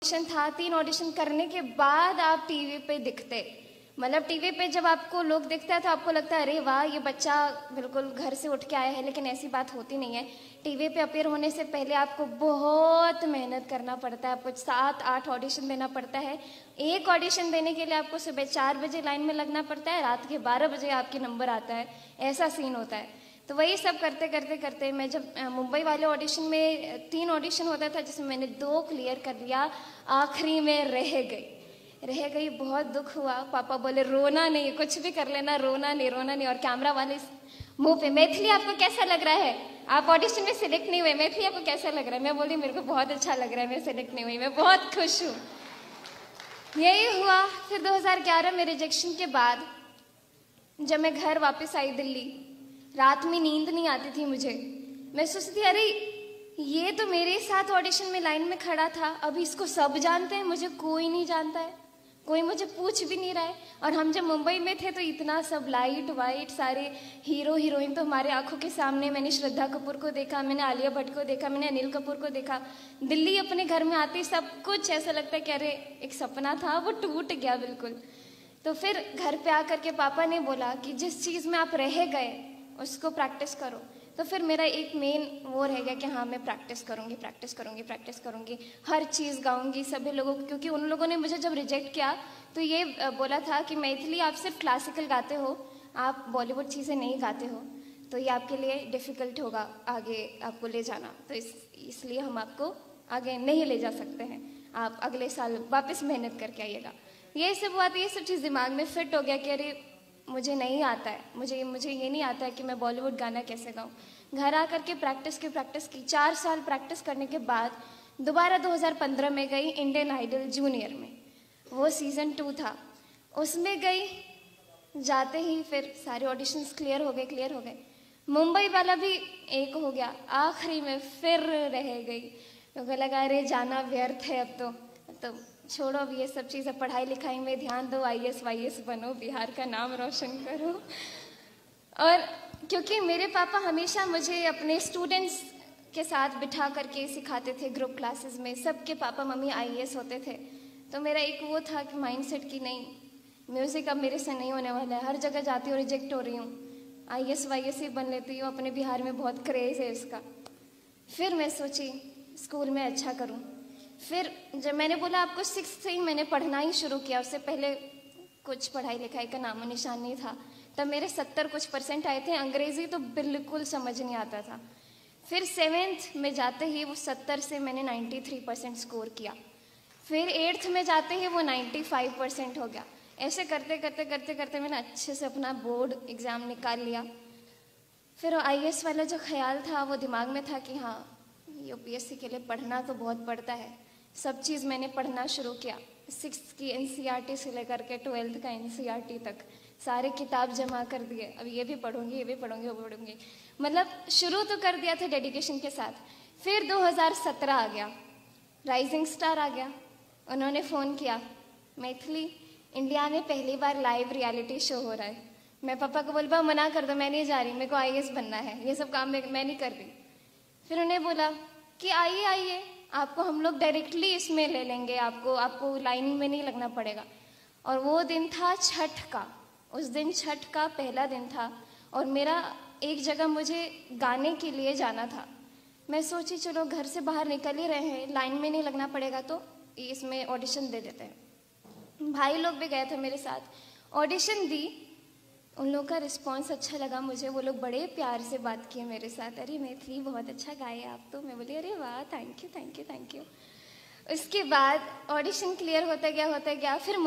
Audition था, 3 audition करने के बाद आप टीवी पे दिखते। मतलब टीवी पे जब आपको लोग दिखते हैं तो आपको लगता है अरे वाह ये बच्चा बिल्कुल घर से उठ के आया है, लेकिन ऐसी बात होती नहीं है। टीवी पे अपीयर होने से पहले आपको बहुत मेहनत करना पड़ता है, आपको 7-8 ऑडिशन देना पड़ता है। एक ऑडिशन देने के लिए आपको सुबह 4 बजे लाइन में लगना पड़ता है, रात के 12 बजे आपके नंबर आता है, ऐसा सीन होता है। तो वही सब करते करते करते मैं जब मुंबई वाले ऑडिशन में 3 ऑडिशन होता था जिसमें मैंने 2 क्लियर कर लिया, आखिरी में रह गई। बहुत दुख हुआ। पापा बोले रोना नहीं, कुछ भी कर लेना, रोना नहीं। और कैमरा वाले मुंह पे, मैथिली आपको कैसा लग रहा है, आप ऑडिशन में सिलेक्ट नहीं हुए, मैथिली आपको कैसा लग रहा है। मैं बोली मेरे को बहुत अच्छा लग रहा है, मैं सिलेक्ट नहीं हुई, मैं बहुत खुश हूँ। यही हुआ। फिर 2011 में रिजेक्शन के बाद जब मैं घर वापस आई दिल्ली, रात में नींद नहीं आती थी मुझे। मैं सोचती थी अरे ये तो मेरे साथ ऑडिशन में लाइन में खड़ा था, अभी इसको सब जानते हैं, मुझे कोई नहीं जानता है, कोई मुझे पूछ भी नहीं रहा है। और हम जब मुंबई में थे तो इतना सब लाइट वाइट, सारे हीरो हीरोइन तो हमारे आंखों के सामने। मैंने श्रद्धा कपूर को देखा, मैंने आलिया भट्ट को देखा, मैंने अनिल कपूर को देखा। दिल्ली अपने घर में आती सब कुछ ऐसा लगता है कि अरे एक सपना था वो टूट गया बिल्कुल। तो फिर घर पे आकर के पापा ने बोला कि जिस चीज़ में आप रह गए उसको प्रैक्टिस करो। तो फिर मेरा एक मेन वो रह गया कि हाँ मैं प्रैक्टिस करूँगी, हर चीज़ गाऊँगी सभी लोगों को। क्योंकि उन लोगों ने मुझे जब रिजेक्ट किया तो ये बोला था कि मैथिली आप सिर्फ क्लासिकल गाते हो, आप बॉलीवुड चीज़ें नहीं गाते हो, तो ये आपके लिए डिफ़िकल्ट होगा आगे आपको ले जाना, तो इसलिए हम आपको आगे नहीं ले जा सकते हैं, आप अगले साल वापस मेहनत करके आइएगा। ये सब बात, ये सब चीज़ दिमाग में फिट हो गया कि अरे मुझे नहीं आता है, मुझे ये नहीं आता है कि मैं बॉलीवुड गाना कैसे गाऊँ। घर आकर के प्रैक्टिस की 4 साल प्रैक्टिस करने के बाद दोबारा 2015 में गई इंडियन आइडल जूनियर में। वो सीज़न 2 था, उसमें गई। जाते ही फिर सारे ऑडिशंस क्लियर हो गए। मुंबई वाला भी एक हो गया, आखिरी में फिर रह गई। तो लगा अरे जाना व्यर्थ है, अब तो छोड़ो अब ये सब चीज़ें, पढ़ाई लिखाई में ध्यान दो, IAS वाईएस बनो, बिहार का नाम रोशन करो। और क्योंकि मेरे पापा हमेशा मुझे अपने स्टूडेंट्स के साथ बिठा करके सिखाते थे ग्रुप क्लासेस में, सबके पापा मम्मी IAS होते थे। तो मेरा एक वो था कि माइंडसेट कि नहीं, म्यूज़िक अब मेरे से नहीं होने वाला है, हर जगह जाती हूँ रिजेक्ट हो रही हूँ, IAS वाईएस ही बन लेती हूँ, अपने बिहार में बहुत क्रेज़ है इसका। फिर मैं सोची स्कूल में अच्छा करूँ। फिर जब मैंने बोला आपको 6th से ही मैंने पढ़ना ही शुरू किया, उससे पहले कुछ पढ़ाई लिखाई का नामो निशान नहीं था। तब मेरे 70 कुछ % आए थे, अंग्रेज़ी तो बिल्कुल समझ नहीं आता था। फिर 7th में जाते ही वो 70 से मैंने 93% स्कोर किया। फिर 8th में जाते ही वो 95% हो गया। ऐसे करते मैंने अच्छे से अपना बोर्ड एग्ज़ाम निकाल लिया। फिर IAS वाला जो ख्याल था वो दिमाग में था कि हाँ UPSC के लिए पढ़ना तो बहुत पड़ता है। सब चीज़ मैंने पढ़ना शुरू किया, 6th की NCERT से लेकर के 12th का NCERT तक सारे किताब जमा कर दिए। अब ये भी पढ़ूंगी। मतलब शुरू तो कर दिया था डेडिकेशन के साथ। फिर 2017 आ गया, राइजिंग स्टार आ गया। उन्होंने फ़ोन किया, मैथिली इंडिया में पहली बार लाइव रियलिटी शो हो रहा है। मैं पापा को बोल मना कर दो, मैं नहीं जा रही, मेरे को IAS बनना है, ये सब काम मैं नहीं कर रही। फिर उन्हें बोला कि आइए आपको हम लोग डायरेक्टली इसमें ले लेंगे, आपको लाइन में नहीं लगना पड़ेगा। और वो दिन था छठ का, उस दिन छठ का पहला दिन था और मेरा एक जगह मुझे गाने के लिए जाना था। मैं सोची चलो घर से बाहर निकल ही रहे हैं, लाइन में नहीं लगना पड़ेगा तो इसमें ऑडिशन दे देते हैं। भाई लोग भी गए थे मेरे साथ, ऑडिशन दी। उन लोगों का रिस्पांस अच्छा लगा मुझे, वो लोग बड़े प्यार से बात किए मेरे साथ, अरे मैथिली बहुत अच्छा गाए आप तो। मैं बोली अरे वाह थैंक यू। उसके बाद ऑडिशन क्लियर होता गया। फिर